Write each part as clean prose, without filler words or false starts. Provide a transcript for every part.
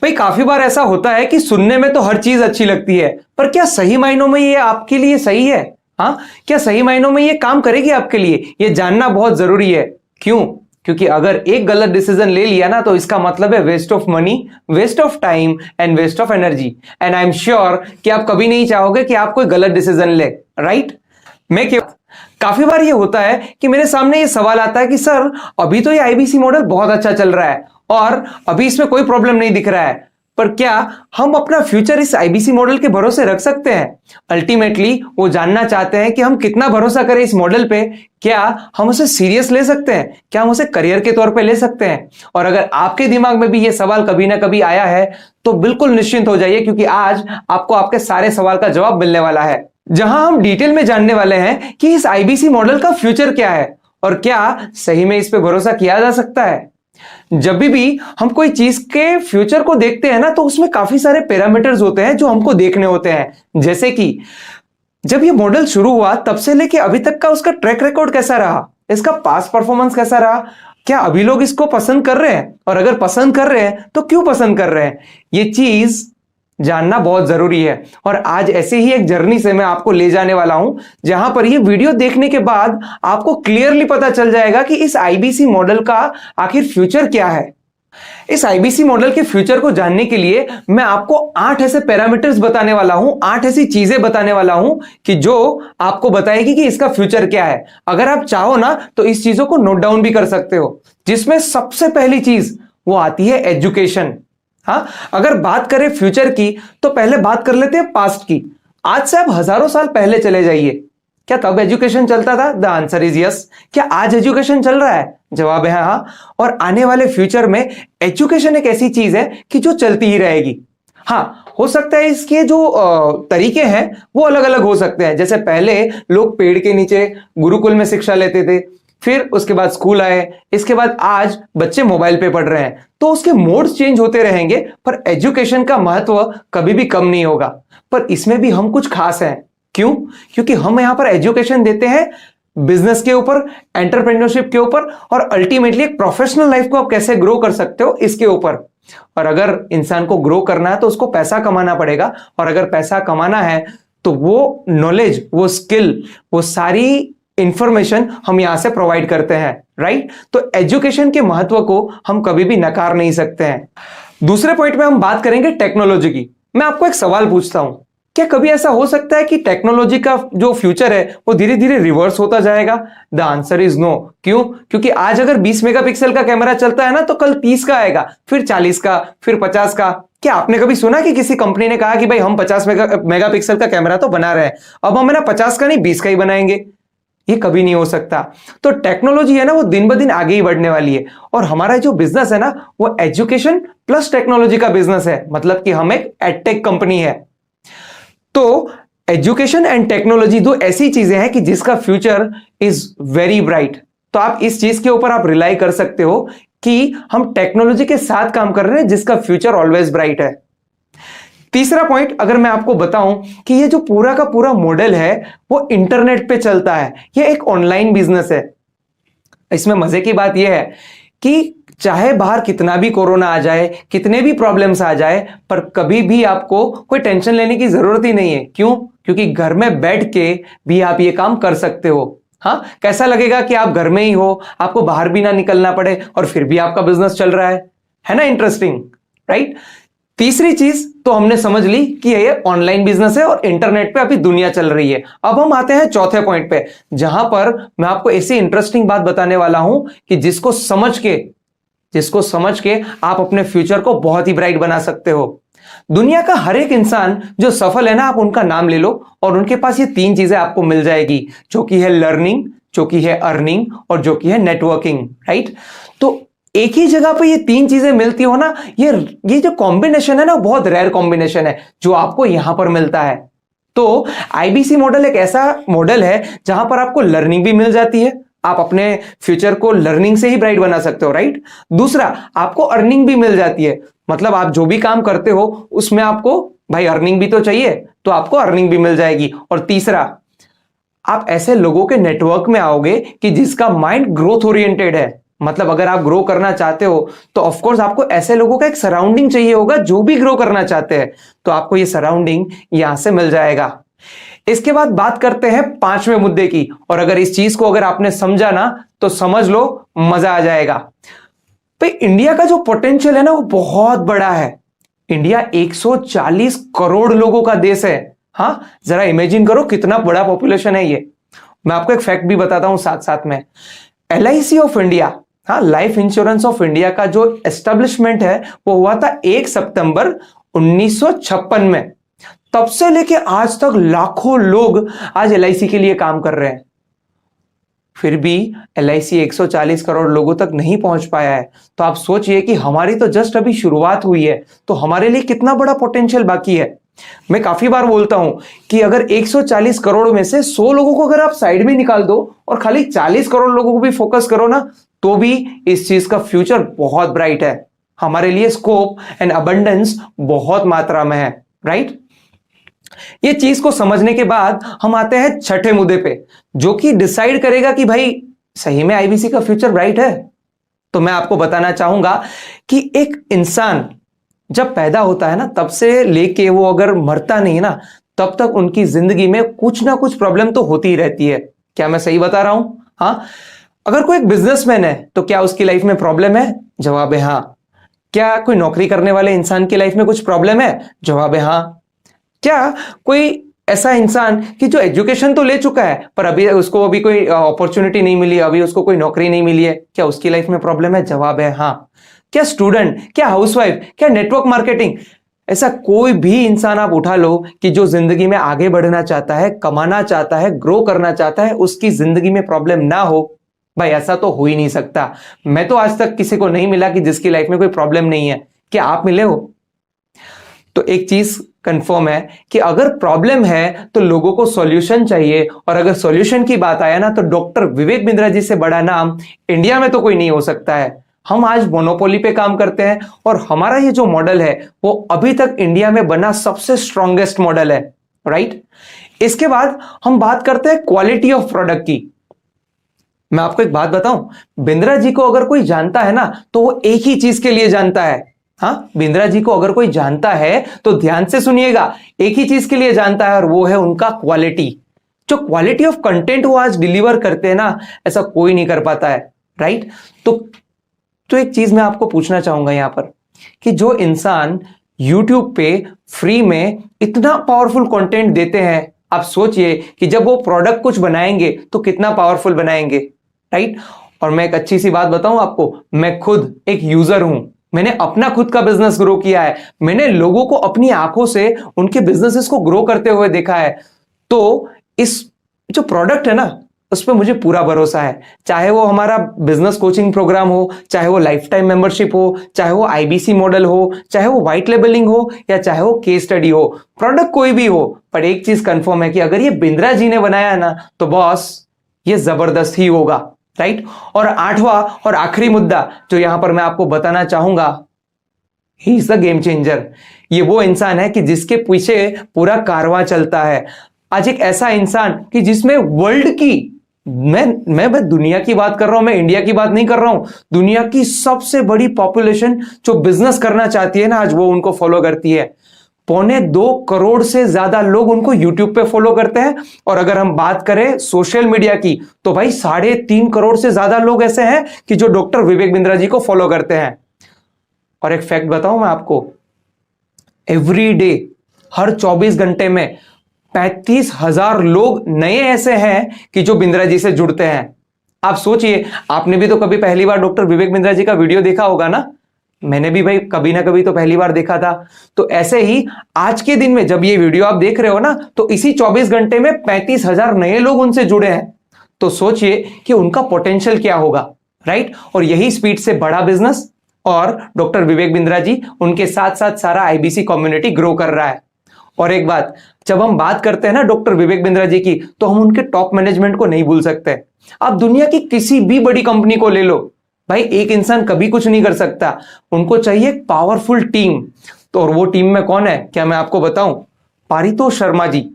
भाई काफी बार ऐसा होता है कि सुनने में तो हर चीज अच्छी लगती है, पर क्या सही मायनों में ये आपके लिए सही है? हाँ, क्या सही मायनों में ये काम करेगी आपके लिए? ये जानना बहुत जरूरी है। क्यों? क्योंकि अगर एक गलत डिसीजन ले लिया ना, तो इसका मतलब है waste of money, waste of time and waste of energy. And I am sure कि आप कभी नहीं चाहोगे कि आप कोई गलत डिसीजन ले, राइट? मैं क्यों काफी बार ये होता है कि मेरे सामने ये सवाल आता है कि सर, अभी तो ये आईबीसी मॉडल बहुत अच्छा चल रहा है और अभी इसमें कोई प्रॉब्लम नहीं दिख रहा है, पर क्या हम अपना फ्यूचर इस आईबीसी मॉडल के भरोसे रख सकते हैं? अल्टीमेटली वो जानना चाहते हैं कि हम कितना भरोसा करें इस मॉडल पे। क्या हम उसे सीरियस ले सकते हैं? क्या हम उसे करियर के तौर पे ले सकते हैं? और अगर आपके दिमाग में भी ये सवाल कभी ना कभी आया है, तो बिल्कुल निश्चिंत हो जाइए, क्योंकि आज आपको आपके सारे सवाल का जवाब मिलने वाला है, जहां हम डिटेल में जानने वाले हैं कि इस आईबीसी मॉडल का फ्यूचर क्या है और क्या सही में इस पे भरोसा किया जा सकता है। जब भी हम कोई चीज के फ्यूचर को देखते हैं ना, तो उसमें काफी सारे पैरामीटर्स होते हैं जो हमको देखने होते हैं। जैसे कि जब ये मॉडल शुरू हुआ तब से लेके अभी तक का उसका ट्रैक रिकॉर्ड कैसा रहा, इसका पास्ट परफॉर्मेंस कैसा रहा, क्या अभी लोग इसको पसंद कर रहे हैं, और अगर पसंद कर रहे हैं तो क्यों पसंद कर रहे हैं, ये चीज जानना बहुत जरूरी है। और आज ऐसे ही एक जर्नी से मैं आपको ले जाने वाला हूं, जहां पर ये वीडियो देखने के बाद आपको क्लियरली पता चल जाएगा कि इस आईबीसी मॉडल का आखिर फ्यूचर क्या है। इस आईबीसी मॉडल के फ्यूचर को जानने के लिए मैं आपको 8 ऐसे पैरामीटर्स बताने वाला हूं, 8 ऐसी चीजें बताने वाला हूं कि जो आपको बताएगी कि इसका फ्यूचर क्या है। अगर आप चाहो ना तो इस चीजों को नोट डाउन भी कर सकते हो, जिसमें सबसे पहली चीज वो आती है एजुकेशन। हाँ, अगर बात करें फ्यूचर की तो पहले बात कर लेते हैं पास्ट की। आज से आप हजारों साल पहले चले जाइए, क्या तब एजुकेशन चलता था? The answer is yes. क्या आज एजुकेशन चल रहा है? जवाब है हाँ। और आने वाले फ्यूचर में एजुकेशन एक ऐसी चीज है कि जो चलती ही रहेगी। हाँ, हो सकता है इसके जो तरीके हैं वो अलग अलग हो सकते हैं। जैसे पहले लोग पेड़ के नीचे गुरुकुल में शिक्षा लेते थे, फिर उसके बाद स्कूल आए, इसके बाद आज बच्चे मोबाइल पे पढ़ रहे हैं, तो उसके मोड्स चेंज होते रहेंगे, पर एजुकेशन का महत्व कभी भी कम नहीं होगा। पर इसमें भी हम कुछ खास हैं। क्यों? क्योंकि हम यहां पर एजुकेशन देते हैं बिजनेस के ऊपर, एंटरप्रेन्योरशिप के ऊपर, और अल्टीमेटली एक प्रोफेशनल लाइफ को आप कैसे ग्रो कर सकते हो इसके ऊपर। और अगर इंसान को ग्रो करना है तो उसको पैसा कमाना पड़ेगा, और अगर पैसा कमाना है तो वो नॉलेज, वो स्किल, वो सारी इंफॉर्मेशन हम यहां से प्रोवाइड करते हैं, राइट? तो एजुकेशन के महत्व को हम कभी भी नकार नहीं सकते हैं। दूसरे पॉइंट में हम बात करेंगे टेक्नोलॉजी की। मैं आपको एक सवाल पूछता हूं, क्या कभी ऐसा हो सकता है कि टेक्नोलॉजी का जो फ्यूचर है वो धीरे धीरे रिवर्स होता जाएगा? The answer is no. क्यों? क्योंकि आज अगर 20 मेगापिक्सल का कैमरा चलता है ना, तो कल 30 का आएगा, फिर 40 का, फिर 50 का। क्या आपने कभी सुना कि किसी कंपनी ने कहा कि भाई हम 50 मेगापिक्सल का कैमरा तो बना रहे हैं, अब हम है ना 50 का नहीं 20 का ही बनाएंगे? ये कभी नहीं हो सकता। तो टेक्नोलॉजी है ना, वो दिन ब दिन आगे ही बढ़ने वाली है, और हमारा जो बिजनेस है ना, वो एजुकेशन प्लस टेक्नोलॉजी का बिजनेस है। मतलब कि हम एक एडटेक कंपनी है। तो एजुकेशन एंड टेक्नोलॉजी दो ऐसी चीजें हैं कि जिसका फ्यूचर इज वेरी ब्राइट। तो आप इस चीज के ऊपर आप रिलाई कर सकते हो कि हम टेक्नोलॉजी के साथ काम कर रहे हैं, जिसका फ्यूचर ऑलवेज ब्राइट है। तीसरा पॉइंट अगर मैं आपको बताऊं कि ये जो पूरा का पूरा मॉडल है वो इंटरनेट पे चलता है, ये एक ऑनलाइन बिजनेस है। इसमें मजे की बात यह है कि चाहे बाहर कितना भी कोरोना आ जाए, कितने भी प्रॉब्लम्स आ जाए, पर कभी भी आपको कोई टेंशन लेने की जरूरत ही नहीं है। क्यों? क्योंकि घर में बैठ के भी आप ये काम कर सकते हो। हाँ, कैसा लगेगा कि आप घर में ही हो, आपको बाहर भी ना निकलना पड़े, और फिर भी आपका बिजनेस चल रहा है ना? Interesting, right? तीसरी चीज तो हमने समझ ली कि ये ऑनलाइन बिजनेस है और इंटरनेट पे अभी दुनिया चल रही है। अब हम आते हैं चौथे पॉइंट पे, जहां पर मैं आपको ऐसी इंटरेस्टिंग बात बताने वाला हूं कि जिसको समझ के आप अपने फ्यूचर को बहुत ही ब्राइट बना सकते हो। दुनिया का हर एक इंसान जो सफल है ना, आप उनका नाम ले लो और उनके पास ये 3 चीजें आपको मिल जाएगी, जो कि है लर्निंग, जो कि है अर्निंग, और जो कि है नेटवर्किंग, राइट? तो एक ही जगह पे ये 3 चीजें मिलती हो ना, ये जो कॉम्बिनेशन है ना, बहुत रेयर कॉम्बिनेशन है जो आपको यहां पर मिलता है। तो आईबीसी मॉडल एक ऐसा मॉडल है जहां पर आपको लर्निंग भी मिल जाती है, आप अपने फ्यूचर को लर्निंग से ही ब्राइट बना सकते हो, राइट? दूसरा, आपको अर्निंग भी मिल जाती है, मतलब आप जो भी काम करते हो उसमें आपको भाई अर्निंग भी तो चाहिए, तो आपको अर्निंग भी मिल जाएगी। और तीसरा, आप ऐसे लोगों के नेटवर्क में आओगे कि जिसका माइंड ग्रोथ ओरिएंटेड है, मतलब अगर आप ग्रो करना चाहते हो तो ऑफ कोर्स आपको ऐसे लोगों का एक सराउंडिंग चाहिए होगा जो भी ग्रो करना चाहते हैं, तो आपको ये सराउंडिंग यहां से मिल जाएगा। इसके बाद बात करते हैं पांचवें मुद्दे की, और अगर इस चीज को अगर आपने समझा ना तो समझ लो मजा आ जाएगा। भाई इंडिया का जो पोटेंशियल है ना वो बहुत बड़ा है। इंडिया 140 करोड़ लोगों का देश है। हाँ, जरा इमेजिन करो कितना बड़ा पॉपुलेशन है ये। मैं आपको एक फैक्ट भी बताता हूं साथ साथ में। LIC ऑफ इंडिया, हाँ, लाइफ इंश्योरेंस ऑफ इंडिया का जो एस्टेब्लिशमेंट है वो हुआ था 1 सितंबर 1956 में। तब से लेके आज तक लाखों लोग आज LIC के लिए काम कर रहे हैं, फिर भी LIC 140 करोड़ लोगों तक नहीं पहुंच पाया है। तो आप सोचिए कि हमारी तो जस्ट अभी शुरुआत हुई है, तो हमारे लिए कितना बड़ा पोटेंशियल बाकी है। मैं काफी बार बोलता हूं कि अगर 140 करोड़ में से 100 लोगों को अगर आप साइड में निकाल दो और खाली 40 करोड़ लोगों को भी फोकस करो ना, तो भी इस चीज का फ्यूचर बहुत ब्राइट है। हमारे लिए स्कोप एंड अबंडेंस बहुत मात्रा में है, राइट। ये चीज को समझने के बाद हम आते हैं छठे मुद्दे पे, जो कि डिसाइड करेगा कि भाई सही में IBC का फ्यूचर ब्राइट है। तो मैं आपको बताना चाहूंगा कि एक इंसान जब पैदा होता है ना, तब से लेके वो अगर मरता नहीं ना, तब तक उनकी जिंदगी में कुछ ना कुछ प्रॉब्लम तो होती ही रहती है। क्या मैं सही बता रहा हूं? हाँ, अगर कोई एक बिजनेसमैन है तो क्या उसकी लाइफ में प्रॉब्लम है? जवाब है हाँ। क्या कोई नौकरी करने वाले इंसान की लाइफ में कुछ प्रॉब्लम है? जवाब है हाँ। क्या कोई ऐसा इंसान कि जो एजुकेशन तो ले चुका है पर अभी उसको अभी कोई अपॉर्चुनिटी नहीं मिली, अभी उसको कोई नौकरी नहीं मिली है, क्या उसकी लाइफ में प्रॉब्लम है? जवाब है हाँ। क्या स्टूडेंट, क्या हाउसवाइफ, क्या नेटवर्क मार्केटिंग, ऐसा कोई भी इंसान आप उठा लो कि जो जिंदगी में आगे बढ़ना चाहता है, कमाना चाहता है, ग्रो करना चाहता है, उसकी जिंदगी में प्रॉब्लम ना हो? भाई ऐसा तो हो ही नहीं सकता। मैं तो आज तक किसी को नहीं मिला कि जिसकी लाइफ में कोई प्रॉब्लम नहीं है। क्या आप मिले हो? तो एक चीज कंफर्म है कि अगर प्रॉब्लम है तो लोगों को सॉल्यूशन चाहिए, और अगर सॉल्यूशन की बात आया ना तो डॉक्टर विवेक बिंद्रा जी से बड़ा नाम इंडिया में तो कोई नहीं हो सकता है। हम आज मोनोपोली पे काम करते हैं और हमारा ये जो मॉडल है वो अभी तक इंडिया में बना सबसे स्ट्रॉन्गेस्ट मॉडल है, राइट। इसके बाद हम बात करते हैं क्वालिटी ऑफ प्रोडक्ट की। मैं आपको एक बात बताऊं, बिंद्रा जी को अगर कोई जानता है ना तो वो एक ही चीज के लिए जानता है। हाँ, बिंद्रा जी को अगर कोई जानता है तो ध्यान से सुनिएगा, एक ही चीज के लिए जानता है और वो है उनका क्वालिटी। जो क्वालिटी ऑफ कंटेंट वो आज डिलीवर करते हैं ना, ऐसा कोई नहीं कर पाता है, राइट। तो एक चीज मैं आपको पूछना चाहूंगा यहां पर कि जो इंसान YouTube पे फ्री में इतना पावरफुल कंटेंट देते हैं, आप सोचिए कि जब वो प्रोडक्ट कुछ बनाएंगे तो कितना पावरफुल बनाएंगे, राइट। और मैं एक अच्छी सी बात बताऊं आपको, मैं खुद एक यूजर हूं। मैंने अपना खुद का बिजनेस ग्रो किया है, मैंने लोगों को अपनी आंखों से उनके बिजनेसेस को ग्रो करते हुए देखा है। तो इस जो प्रोडक्ट है ना उस पर मुझे पूरा भरोसा है। चाहे वो हमारा बिजनेस कोचिंग प्रोग्राम हो, चाहे वो लाइफ टाइम मेंबरशिप हो, चाहे वो IBC मॉडल हो, चाहे वो व्हाइट लेबलिंग हो, या चाहे वो केस स्टडी हो, प्रोडक्ट कोई भी हो, पर एक चीज कंफर्म है कि अगर ये बिंद्रा जी ने बनाया ना तो बॉस ये जबरदस्त ही होगा, राइट। और आठवां और आखिरी मुद्दा जो यहां पर मैं आपको बताना चाहूंगा, he is the game changer. ये वो इंसान है कि जिसके पीछे पूरा कारवां चलता है। आज एक ऐसा इंसान कि जिसमें वर्ल्ड की, मैं दुनिया की बात कर रहा हूं, मैं इंडिया की बात नहीं कर रहा हूं, दुनिया की सबसे बड़ी पॉपुलेशन जो बिजनेस करना चाहती है ना आज वो उनको फॉलो करती है। 1.25 करोड़ से ज्यादा लोग उनको YouTube पे फॉलो करते हैं। और अगर हम बात करें सोशल मीडिया की तो भाई 3.5 करोड़ से ज्यादा लोग ऐसे हैं कि जो डॉक्टर विवेक बिंद्रा जी को फॉलो करते हैं। और एक फैक्ट बताऊं मैं आपको, एवरी डे, हर 24 घंटे में 35,000 लोग नए ऐसे हैं कि जो बिंद्रा जी से जुड़ते हैं। आप सोचिए, आपने भी तो कभी पहली बार डॉक्टर विवेक बिंद्रा जी का वीडियो देखा होगा ना, मैंने भी भाई कभी ना कभी तो पहली बार देखा था। तो ऐसे ही आज के दिन में जब ये वीडियो आप देख रहे हो ना, तो इसी 24 घंटे में 35,000 नए लोग उनसे जुड़े हैं। तो सोचिए कि उनका पोटेंशियल क्या होगा, राइट। और यही स्पीड से बड़ा बिजनेस और डॉक्टर विवेक बिंद्रा जी उनके साथ साथ सारा IBC कम्युनिटी ग्रो कर रहा है। और एक बात, जब हम बात करते हैं ना डॉक्टर विवेक बिंद्रा जी की, तो हम उनके टॉप मैनेजमेंट को नहीं भूल सकते। आप दुनिया की किसी भी बड़ी कंपनी को ले लो, भाई एक इंसान कभी कुछ नहीं कर सकता, उनको चाहिए एक पावरफुल टीम। तो और वो टीम में कौन है, क्या मैं आपको बताऊं? पारितोष शर्मा जी,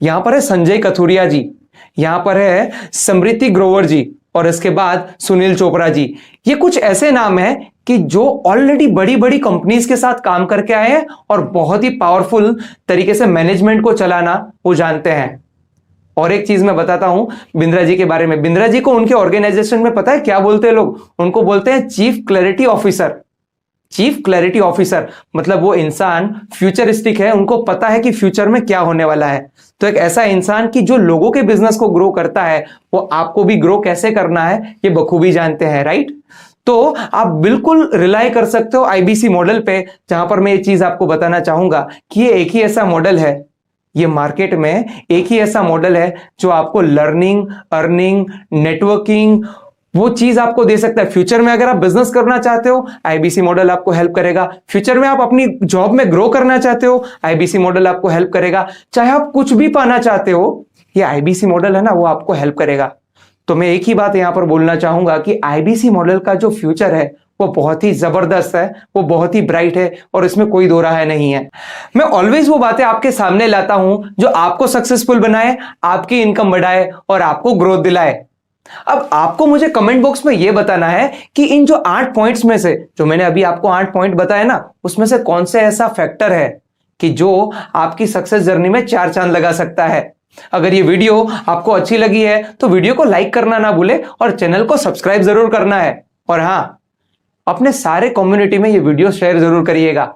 यहां पर है संजय कथुरिया जी, यहां पर है समृति ग्रोवर जी, और इसके बाद सुनील चोपड़ा जी। ये कुछ ऐसे नाम हैं कि जो ऑलरेडी बड़ी बड़ी कंपनीज के साथ काम करके आए हैं और बहुत ही पावरफुल तरीके से मैनेजमेंट को चलाना वो जानते हैं। और एक चीज मैं बताता हूं बिंद्रा जी के बारे में। बिंद्रा जी को उनके ऑर्गेनाइजेशन में पता है क्या बोलते हैं लोग? उनको बोलते हैं chief clarity officer. Chief clarity officer मतलब वो इंसान फ्यूचरिस्टिक है, उनको पता है कि फ्यूचर में क्या होने वाला है। तो एक ऐसा इंसान कि जो लोगों के बिजनेस को ग्रो करता है, वो आपको भी ग्रो कैसे करना है ये बखूबी जानते हैं, राइट? तो आप बिल्कुल रिलाई कर सकते हो आईबीसी मॉडल पे, जहां पर मैं ये चीज आपको बताना चाहूंगा कि ये एक ही ऐसा मॉडल है, ये मार्केट में एक ही ऐसा मॉडल है जो आपको लर्निंग, अर्निंग, नेटवर्किंग वो चीज आपको दे सकता है। फ्यूचर में अगर आप बिजनेस करना चाहते हो, आईबीसी मॉडल आपको हेल्प करेगा। फ्यूचर में आप अपनी जॉब में ग्रो करना चाहते हो, आईबीसी मॉडल आपको हेल्प करेगा। चाहे आप कुछ भी पाना चाहते हो, ये आईबीसी मॉडल है ना, वो आपको हेल्प करेगा। तो मैं एक ही बात यहां पर बोलना चाहूंगा कि आईबीसी मॉडल का जो फ्यूचर है वो बहुत ही जबरदस्त है, वो बहुत ही ब्राइट है और इसमें कोई दो राय नहीं है। मैं ऑलवेज वो बातें आपके सामने लाता हूं जो आपको सक्सेसफुल बनाए, आपकी इनकम बढ़ाए और आपको ग्रोथ दिलाए। अब आपको मुझे कमेंट बॉक्स में यह बताना है कि इन जो 8 पॉइंट्स में से, जो मैंने अभी आपको 8 पॉइंट बताया ना, उसमें से कौन से ऐसा फैक्टर है कि जो आपकी सक्सेस जर्नी में 4 चांद लगा सकता है। अगर ये वीडियो आपको अच्छी लगी है तो वीडियो को लाइक करना ना भूले और चैनल को सब्सक्राइब जरूर करना है। और हां, अपने सारे कम्युनिटी में ये वीडियो शेयर जरूर करिएगा।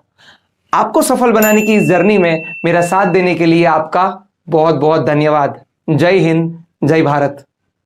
आपको सफल बनाने की इस जर्नी में मेरा साथ देने के लिए आपका बहुत बहुत धन्यवाद। जय हिंद, जय भारत।